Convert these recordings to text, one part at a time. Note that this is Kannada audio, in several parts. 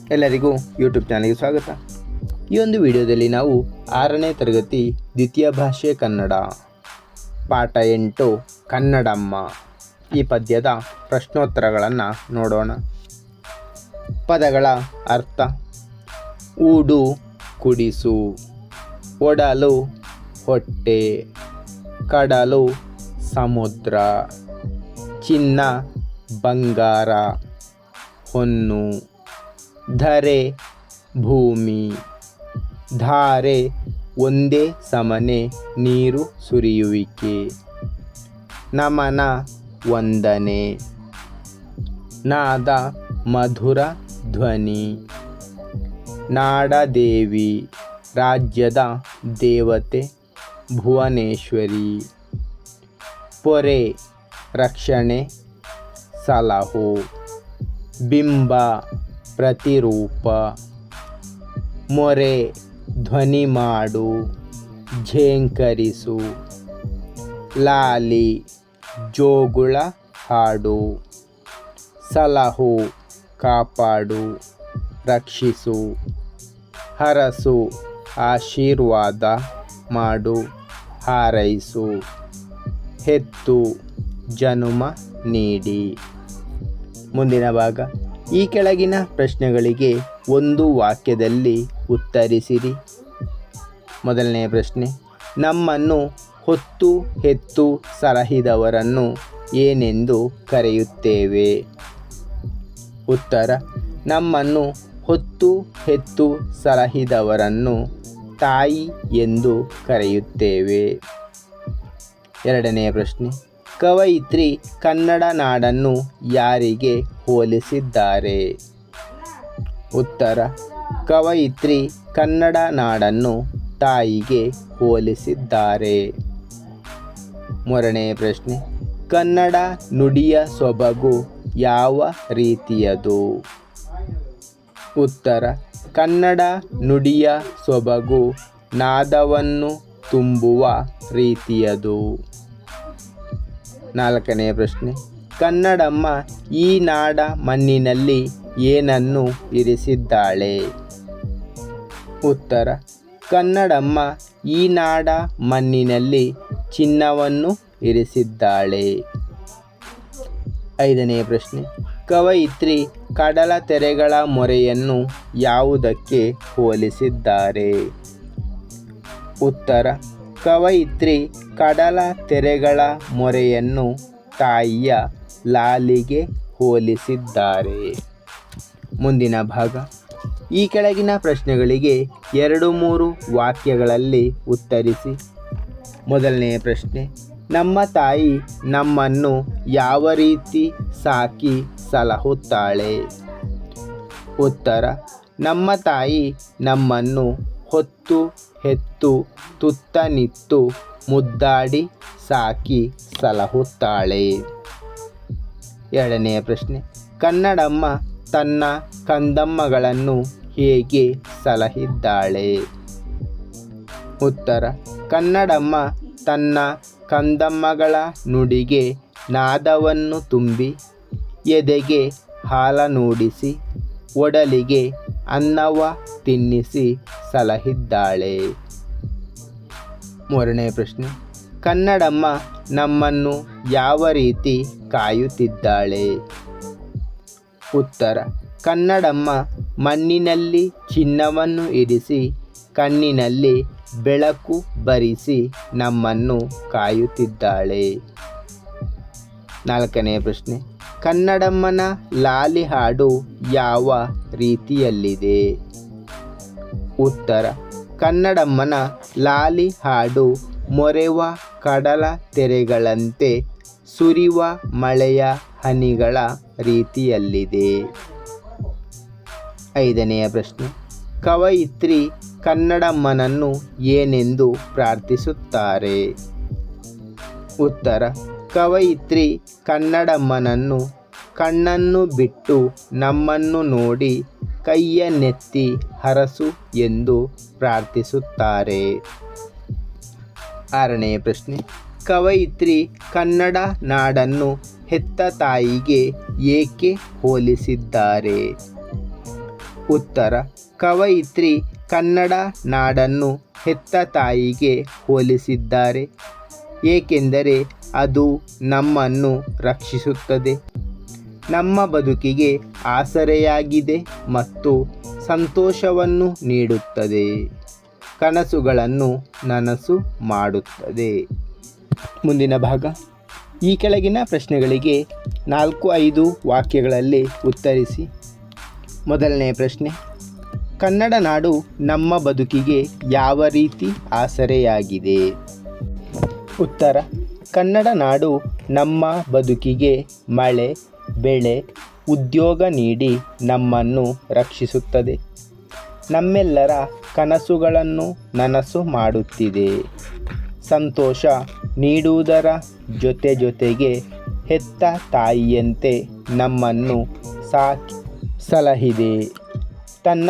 ಎಲ್ಲರಿಗೂ ಯೂಟ್ಯೂಬ್ ಚಾನಲ್ಗೆ ಸ್ವಾಗತ. ಈ ಒಂದು ವಿಡಿಯೋದಲ್ಲಿ ನಾವು 6ನೇ ತರಗತಿ ದ್ವಿತೀಯ ಭಾಷೆ ಕನ್ನಡ ಪಾಠ 8 ಕನ್ನಡಮ್ಮ ಈ ಪದ್ಯದ ಪ್ರಶ್ನೋತ್ತರಗಳನ್ನು ನೋಡೋಣ. ಪದಗಳ ಅರ್ಥ: ಊಡು ಕುಡಿಸು, ಒಡಲು ಹೊಟ್ಟೆ, ಕಡಲು ಸಮುದ್ರ, ಚಿನ್ನ ಬಂಗಾರ ಹೊನ್ನು, ಧರೆ ಭೂಮಿ, ಧಾರೆ ಒಂದೇ ಸಮನೆ ನೀರು ಸುರಿಯುವಿಕೆ, ನಮನ ವಂದನೆ, ನಾದ ಮಧುರ ಧ್ವನಿ, ನಾಡದೇವಿ ರಾಜ್ಯದ ದೇವತೆ ಭುವನೇಶ್ವರಿ, ಪೊರೆ ರಕ್ಷಣೆ ಸಲಹು, ಬಿಂಬ ಪ್ರತಿರೂಪ, ಮೊರೆ ಧ್ವನಿ ಮಾಡು ಝೇಂಕರಿಸು, ಲಾಲಿ ಜೋಗುಳ ಹಾಡು, ಸಲಹು ಕಾಪಾಡು ರಕ್ಷಿಸು, ಹರಸು ಆಶೀರ್ವಾದ ಮಾಡು ಹಾರೈಸು, ಹೆತ್ತು ಜನುಮ ನೀಡಿ. ಮುಂದಿನ ಭಾಗ: ಈ ಕೆಳಗಿನ ಪ್ರಶ್ನೆಗಳಿಗೆ ಒಂದು ವಾಕ್ಯದಲ್ಲಿ ಉತ್ತರಿಸಿರಿ. ಮೊದಲನೆಯ ಪ್ರಶ್ನೆ: ನಮ್ಮನ್ನು ಹೊತ್ತು ಹೆತ್ತು ಸಲಹಿದವರನ್ನು ಏನೆಂದು ಕರೆಯುತ್ತೇವೆ? ಉತ್ತರ: ನಮ್ಮನ್ನು ಹೊತ್ತು ಹೆತ್ತು ಸಲಹಿದವರನ್ನು ತಾಯಿ ಎಂದು ಕರೆಯುತ್ತೇವೆ. ಎರಡನೆಯ ಪ್ರಶ್ನೆ: ಕವಯಿತ್ರಿ ಕನ್ನಡ ನಾಡನ್ನು ಯಾರಿಗೆ ಹೋಲಿಸಿದ್ದಾರೆ? ಉತ್ತರ: ಕವಯಿತ್ರಿ ಕನ್ನಡ ನಾಡನ್ನು ತಾಯಿಗೆ ಹೋಲಿಸಿದ್ದಾರೆ. ಮೂರನೆಯ ಪ್ರಶ್ನೆ: ಕನ್ನಡ ನುಡಿಯ ಸೊಬಗು ಯಾವ ರೀತಿಯದು? ಉತ್ತರ: ಕನ್ನಡ ನುಡಿಯ ಸೊಬಗು ನಾದವನ್ನು ತುಂಬುವ ರೀತಿಯದು. ನಾಲ್ಕನೆಯ ಪ್ರಶ್ನೆ: ಕನ್ನಡಮ್ಮ ಈ ನಾಡ ಮಣ್ಣಿನಲ್ಲಿ ಏನನ್ನು ಇರಿಸಿದ್ದಾಳೆ? ಉತ್ತರ: ಕನ್ನಡಮ್ಮ ಈ ನಾಡ ಮಣ್ಣಿನಲ್ಲಿ ಚಿನ್ನವನ್ನು ಇರಿಸಿದ್ದಾಳೆ. ಐದನೆಯ ಪ್ರಶ್ನೆ: ಕವಯಿತ್ರಿ ಕಡಲ ತೆರೆಗಳ ಮೊರೆಯನ್ನು ಯಾವುದಕ್ಕೆ ಹೋಲಿಸಿದ್ದಾರೆ? ಉತ್ತರ: ಕವಯಿತ್ರಿ ಕಡಲ ತೆರೆಗಳ ಮೊರೆಯನ್ನು ತಾಯಿಯ ಲಾಲಿಗೆ ಹೋಲಿಸಿದ್ದಾರೆ. ಮುಂದಿನ ಭಾಗ: ಈ ಕೆಳಗಿನ ಪ್ರಶ್ನೆಗಳಿಗೆ 2-3 ವಾಕ್ಯಗಳಲ್ಲಿ ಉತ್ತರಿಸಿ. ಮೊದಲನೆಯ ಪ್ರಶ್ನೆ: ನಮ್ಮ ತಾಯಿ ನಮ್ಮನ್ನು ಯಾವ ರೀತಿ ಸಾಕಿ ಸಲಹುತ್ತಾಳೆ? ಉತ್ತರ: ನಮ್ಮ ತಾಯಿ ನಮ್ಮನ್ನು ಹೊತ್ತು ಹೆತ್ತು ತುತ್ತನಿತ್ತು ಮುದ್ದಾಡಿ ಸಾಕಿ ಸಲಹುತ್ತಾಳೆ. ಎರಡನೆಯ ಪ್ರಶ್ನೆ: ಕನ್ನಡಮ್ಮ ತನ್ನ ಕಂದಮ್ಮಗಳನ್ನು ಹೇಗೆ ಸಲಹಿದ್ದಾಳೆ? ಉತ್ತರ: ಕನ್ನಡಮ್ಮ ತನ್ನ ಕಂದಮ್ಮಗಳ ನುಡಿಗೆ ನಾದವನ್ನು ತುಂಬಿ, ಎದೆಗೆ ಹಾಲನೂಡಿಸಿ, ಒಡಲಿಗೆ ಅನ್ನವ ತಿನ್ನಿಸಿ ಸಲಹಿದ್ದಾಳೆ. ಮೂರನೇ ಪ್ರಶ್ನೆ: ಕನ್ನಡಮ್ಮ ನಮ್ಮನ್ನು ಯಾವ ರೀತಿ ಕಾಯುತ್ತಿದ್ದಾಳೆ? ಉತ್ತರ: ಕನ್ನಡಮ್ಮ ಮಣ್ಣಿನಲ್ಲಿ ಚಿನ್ನವನ್ನು ಇರಿಸಿ, ಕಣ್ಣಿನಲ್ಲಿ ಬೆಳಕು ಬರಿಸಿ ನಮ್ಮನ್ನು ಕಾಯುತ್ತಿದ್ದಾಳೆ. ನಾಲ್ಕನೆಯ ಪ್ರಶ್ನೆ: ಕನ್ನಡಮ್ಮನ ಲಾಲಿ ಹಾಡು ಯಾವ ರೀತಿಯಲ್ಲಿದೆ? ಉತ್ತರ: ಕನ್ನಡಮ್ಮನ ಲಾಲಿ ಹಾಡು ಮೊರೆವ ಕಡಲ ತೆರೆಗಳಂತೆ ಸುರಿವ ಮಳೆಯ ಹನಿಗಳ ರೀತಿಯಲ್ಲಿದೆ. ಐದನೆಯ ಪ್ರಶ್ನೆ: ಕವಯಿತ್ರಿ ಕನ್ನಡಮ್ಮನನ್ನು ಏನೆಂದು ಪ್ರಾರ್ಥಿಸುತ್ತಾರೆ? ಉತ್ತರ: ಕವಯಿತ್ರಿ ಕನ್ನಡಮ್ಮನನ್ನು ಕಣ್ಣನ್ನು ಬಿಟ್ಟು ನಮ್ಮನ್ನು ನೋಡಿ ಕೈಯನ್ನೆತ್ತಿ ಹರಸು ಎಂದು ಪ್ರಾರ್ಥಿಸುತ್ತಾರೆ. ಆರನೆಯ ಪ್ರಶ್ನೆ: ಕವಯಿತ್ರಿ ಕನ್ನಡ ನಾಡನ್ನು ಹೆತ್ತ ತಾಯಿಗೆ ಏಕೆ ಹೋಲಿಸಿದ್ದಾರೆ? ಉತ್ತರ: ಕವಯಿತ್ರಿ ಕನ್ನಡ ನಾಡನ್ನು ಹೆತ್ತ ತಾಯಿಗೆ ಹೋಲಿಸಿದ್ದಾರೆ, ಏಕೆಂದರೆ ಅದು ನಮ್ಮನ್ನು ರಕ್ಷಿಸುತ್ತದೆ, ನಮ್ಮ ಬದುಕಿಗೆ ಆಸರೆಯಾಗಿದೆ ಮತ್ತು ಸಂತೋಷವನ್ನು ನೀಡುತ್ತದೆ, ಕನಸುಗಳನ್ನು ನನಸು ಮಾಡುತ್ತದೆ. ಮುಂದಿನ ಭಾಗ: ಈ ಕೆಳಗಿನ ಪ್ರಶ್ನೆಗಳಿಗೆ 4-5 ವಾಕ್ಯಗಳಲ್ಲಿ ಉತ್ತರಿಸಿ. ಮೊದಲನೆಯ ಪ್ರಶ್ನೆ: ಕನ್ನಡ ನಾಡು ನಮ್ಮ ಬದುಕಿಗೆ ಯಾವ ರೀತಿ ಆಸರೆಯಾಗಿದೆ? ಉತ್ತರ: ಕನ್ನಡ ನಾಡು ನಮ್ಮ ಬದುಕಿಗೆ ಮಳೆ, ಬೆಳೆ, ಉದ್ಯೋಗ ನೀಡಿ ನಮ್ಮನ್ನು ರಕ್ಷಿಸುತ್ತದೆ, ನಮ್ಮೆಲ್ಲರ ಕನಸುಗಳನ್ನು ನನಸು ಮಾಡುತ್ತಿದೆ, ಸಂತೋಷ ನೀಡುವುದರ ಜೊತೆಗೆ ಹೆತ್ತ ತಾಯಿಯಂತೆ ನಮ್ಮನ್ನು ಸಾಕಿ ಸಲಹಿದೆ, ತನ್ನ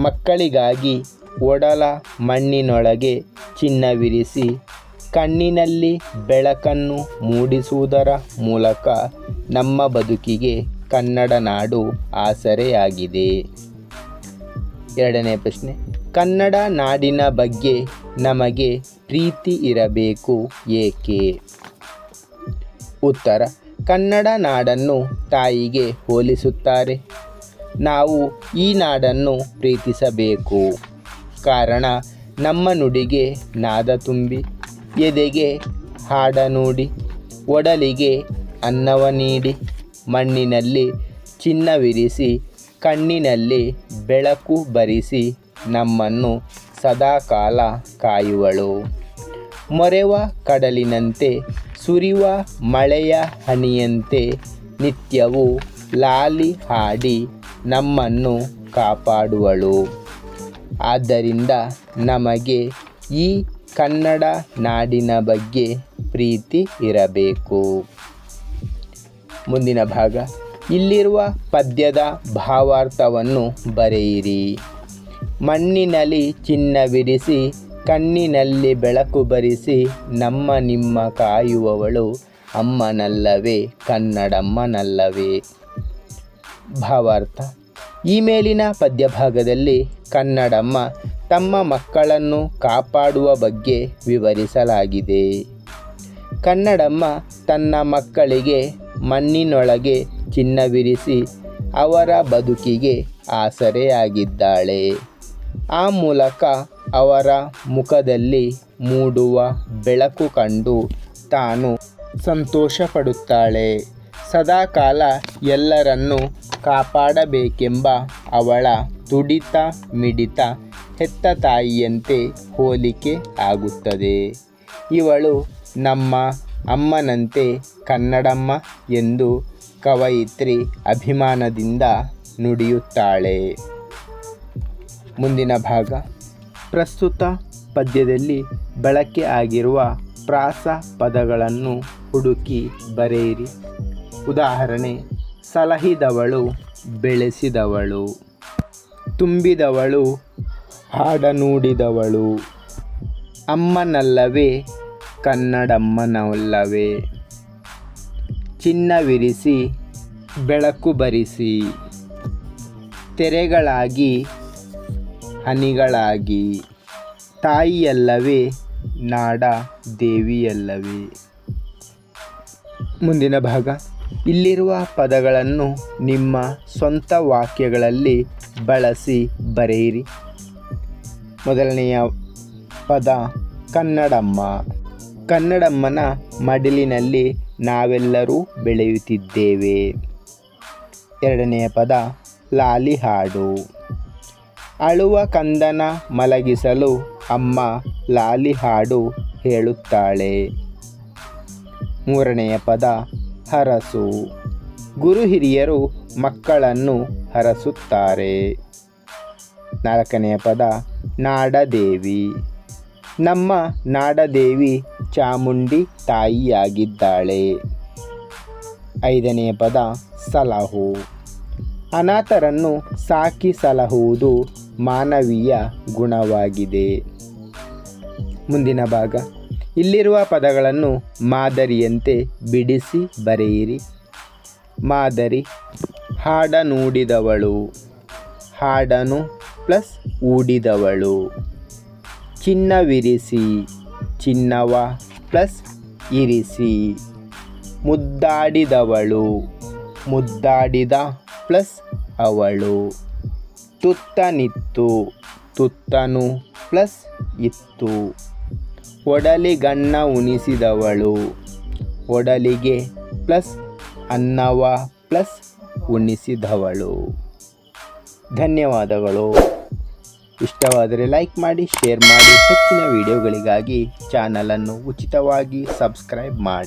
ಮಕ್ಕಳಿಗಾಗಿ ಒಡಲ ಮಣ್ಣಿನೊಳಗೆ ಚಿನ್ನವಿರಿಸಿ ಕಣ್ಣಿನಲ್ಲಿ ಬೆಳಕನ್ನು ಮೂಡಿಸುವುದರ ಮೂಲಕ ನಮ್ಮ ಬದುಕಿಗೆ ಕನ್ನಡ ನಾಡು ಆಸರೆಯಾಗಿದೆ. ಎರಡನೇ ಪ್ರಶ್ನೆ: ಕನ್ನಡ ನಾಡಿನ ಬಗ್ಗೆ ನಮಗೆ ಪ್ರೀತಿ ಇರಬೇಕು ಏಕೆ? ಉತ್ತರ: ಕನ್ನಡ ನಾಡನ್ನು ತಾಯಿಗೆ ಹೋಲಿಸುತ್ತಾರೆ. ನಾವು ಈ ನಾಡನ್ನು ಪ್ರೀತಿಸಬೇಕು, ಕಾರಣ ನಮ್ಮ ನುಡಿಗೆ ನಾದ ತುಂಬಿ, ಎದೆಗೆ ಹಾಡ ನುಡಿ, ಒಡಲಿಗೆ ಅನ್ನವ ನೀಡಿ, ಮಣ್ಣಿನಲ್ಲಿ ಚಿನ್ನವಿರಿಸಿ, ಕಣ್ಣಿನಲ್ಲಿ ಬೆಳಕು ಬರಿಸಿ ನಮ್ಮನ್ನು ಸದಾಕಾಲ ಕಾಯುವಳು, ಮೊರೆವ ಕಡಲಿನಂತೆ ಸುರಿವ ಮಳೆಯ ಹನಿಯಂತೆ ನಿತ್ಯವೂ ಲಾಲಿ ಹಾಡಿ ನಮ್ಮನ್ನು ಕಾಪಾಡುವಳು. ಆದ್ದರಿಂದ ನಮಗೆ ಈ ಕನ್ನಡ ನಾಡಿನ ಬಗ್ಗೆ ಪ್ರೀತಿ ಇರಬೇಕು. ಮುಂದಿನ ಭಾಗ: ಇಲ್ಲಿರುವ ಪದ್ಯದ ಭಾವಾರ್ಥವನ್ನು ಬರೆಯಿರಿ. ಮಣ್ಣಿನಲ್ಲಿ ಚಿನ್ನವಿರಿಸಿ, ಕಣ್ಣಿನಲ್ಲಿ ಬೆಳಕು ಬರಿಸಿ, ನಮ್ಮ ನಿಮ್ಮ ಕಾಯುವವಳು ಅಮ್ಮನಲ್ಲವೇ, ಕನ್ನಡಮ್ಮನಲ್ಲವೇ? ಭಾವಾರ್ಥ: ಈ ಮೇಲಿನ ಪದ್ಯಭಾಗದಲ್ಲಿ ಕನ್ನಡಮ್ಮ ತಮ್ಮ ಮಕ್ಕಳನ್ನು ಕಾಪಾಡುವ ಬಗ್ಗೆ ವಿವರಿಸಲಾಗಿದೆ. ಕನ್ನಡಮ್ಮ ತನ್ನ ಮಕ್ಕಳಿಗೆ ಮಣ್ಣಿನೊಳಗೆ ಚಿನ್ನವಿರಿಸಿ ಅವರ ಬದುಕಿಗೆ ಆಸರೆಯಾಗಿದ್ದಾಳೆ. ಆ ಮೂಲಕ ಅವರ ಮುಖದಲ್ಲಿ ಮೂಡುವ ಬೆಳಕು ಕಂಡು ತಾನು ಸಂತೋಷಪಡುತ್ತಾಳೆ. ಸದಾಕಾಲ ಎಲ್ಲರನ್ನೂ ಕಾಪಾಡಬೇಕೆಂಬ ಅವಳ ತುಡಿತ ಮಿಡಿತ ಹೆತ್ತ ತಾಯಿಯಂತೆ ಹೋಲಿಕೆ ಆಗುತ್ತದೆ. ಇವಳು ನಮ್ಮ ಅಮ್ಮನಂತೆ ಕನ್ನಡಮ್ಮ ಎಂದು ಕವಯಿತ್ರಿ ಅಭಿಮಾನದಿಂದ ನುಡಿಯುತ್ತಾಳೆ. ಮುಂದಿನ ಭಾಗ: ಪ್ರಸ್ತುತ ಪದ್ಯದಲ್ಲಿ ಬಳಕೆ ಆಗಿರುವ ಪ್ರಾಸ ಪದಗಳನ್ನು ಹುಡುಕಿ ಬರೆಯಿರಿ. ಉದಾಹರಣೆ: ಸಲಹಿದವಳು, ಬೆಳೆಸಿದವಳು, ತುಂಬಿದವಳು, ಹಾಡನುಡಿದವಳು, ಅಮ್ಮನಲ್ಲವೇ, ಕನ್ನಡಮ್ಮನಲ್ಲವೇ, ಚಿನ್ನವಿರಿಸಿ, ಬೆಳಕು ಬರಿಸಿ, ತೆರೆಗಳಾಗಿ, ಹನಿಗಳಾಗಿ, ತಾಯಿಯಲ್ಲವೇ, ನಾಡ ದೇವಿಯಲ್ಲವೇ? ಮುಂದಿನ ಭಾಗ: ಇಲ್ಲಿರುವ ಪದಗಳನ್ನು ನಿಮ್ಮ ಸ್ವಂತ ವಾಕ್ಯಗಳಲ್ಲಿ ಬಳಸಿ ಬರೆಯಿರಿ. ಮೊದಲನೆಯ ಪದ ಕನ್ನಡಮ್ಮ. ಕನ್ನಡಮ್ಮನ ಮಡಿಲಿನಲ್ಲಿ ನಾವೆಲ್ಲರೂ ಬೆಳೆಯುತ್ತಿದ್ದೇವೆ. ಎರಡನೆಯ ಪದ ಲಾಲಿ ಹಾಡು. ಅಳುವ ಕಂದನ ಮಲಗಿಸಲು ಅಮ್ಮ ಲಾಲಿ ಹಾಡು ಹೇಳುತ್ತಾಳೆ. ಮೂರನೆಯ ಪದ ಹರಸು. ಗುರು ಹಿರಿಯರು ಮಕ್ಕಳನ್ನು ಹರಸುತ್ತಾರೆ. ನಾಲ್ಕನೆಯ ಪದ ನಾಡದೇವಿ. ನಮ್ಮ ನಾಡದೇವಿ ಚಾಮುಂಡಿ ತಾಯಿಯಾಗಿದ್ದಾಳೆ. ಐದನೆಯ ಪದ ಸಲಹು. ಅನಾಥರನ್ನು ಸಾಕಿ ಸಲಹುವುದು ಮಾನವೀಯ ಗುಣವಾಗಿದೆ. ಮುಂದಿನ ಭಾಗ: ಇಲ್ಲಿರುವ ಪದಗಳನ್ನು ಮಾದರಿಯಂತೆ ಬಿಡಿಸಿ ಬರೆಯಿರಿ. ಮಾದರಿ: ಹಾಡನುಡಿದವಳು, ಹಾಡನು ಪ್ಲಸ್ ಹೂಡಿದವಳು. ಚಿನ್ನವಿರಿಸಿ ಚಿನ್ನವ ಪ್ಲಸ್ ಇರಿಸಿ. ಮುದ್ದಾಡಿದವಳು ಮುದ್ದಾಡಿದ ಪ್ಲಸ್ ಅವಳು. ತುತ್ತನಿತ್ತು ತುತ್ತನು ಪ್ಲಸ್ ಇತ್ತು. ಒಡಲಿಗನ್ನ ಉಣಿಸಿದವಳು ಒಡಲಿಗೆ ಪ್ಲಸ್ ಅನ್ನವ ಪ್ಲಸ್ ಉಣಿಸಿದವಳು. ಧನ್ಯವಾದಗಳು. ಇಷ್ಟವಾದರೆ ಲೈಕ್ ಮಾಡಿ, ಶೇರ್ ಮಾಡಿ. ಹೆಚ್ಚಿನ ವಿಡಿಯೋಗಳಿಗಾಗಿ ಚಾನಲನ್ನು ಉಚಿತವಾಗಿ ಸಬ್ಸ್ಕ್ರೈಬ್ ಮಾಡಿ.